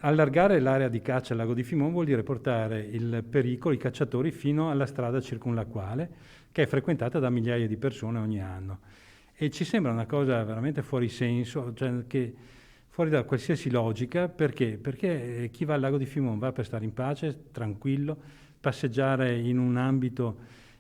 Allargare l'area di caccia al lago di Fimone vuol dire portare il pericolo, i cacciatori, fino alla strada circumlacuale, che è frequentata da migliaia di persone ogni anno. E ci sembra una cosa veramente fuori senso, cioè che fuori da qualsiasi logica. Perché? Perché chi va al lago di Fimone va per stare in pace, tranquillo, passeggiare in un ambito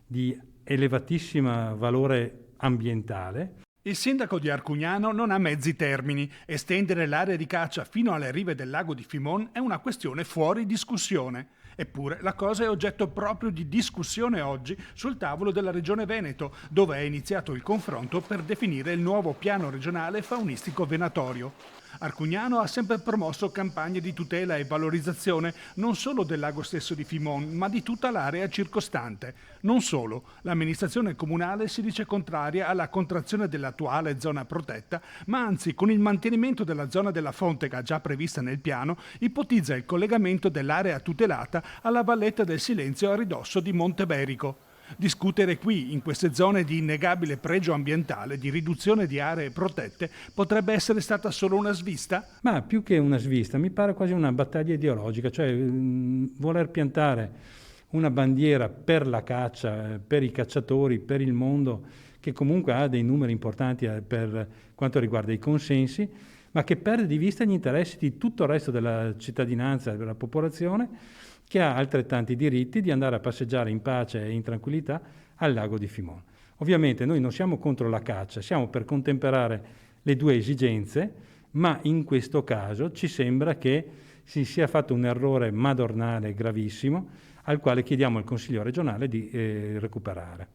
di elevatissimo valore ambientale. Il sindaco di Arcugnano non ha mezzi termini. Estendere l'area di caccia fino alle rive del lago di Fimone è una questione fuori discussione. Eppure la cosa è oggetto proprio di discussione oggi sul tavolo della Regione Veneto, dove è iniziato il confronto per definire il nuovo piano regionale faunistico venatorio. Arcugnano ha sempre promosso campagne di tutela e valorizzazione non solo del lago stesso di Fimone, ma di tutta l'area circostante. Non solo, l'amministrazione comunale si dice contraria alla contrazione dell'attuale zona protetta, ma anzi, con il mantenimento della zona della Fontega già prevista nel piano, ipotizza il collegamento dell'area tutelata alla valletta del Silenzio a ridosso di Monteberico. Discutere qui, in queste zone di innegabile pregio ambientale, di riduzione di aree protette, potrebbe essere stata solo una svista? Ma più che una svista, mi pare quasi una battaglia ideologica, cioè voler piantare una bandiera per la caccia, per i cacciatori, per il mondo, che comunque ha dei numeri importanti per quanto riguarda i consensi, ma che perde di vista gli interessi di tutto il resto della cittadinanza e della popolazione, che ha altrettanti diritti di andare a passeggiare in pace e in tranquillità al lago di Fimone. Ovviamente noi non siamo contro la caccia, siamo per contemperare le due esigenze, ma in questo caso ci sembra che si sia fatto un errore madornale gravissimo, al quale chiediamo al Consiglio regionale di recuperare.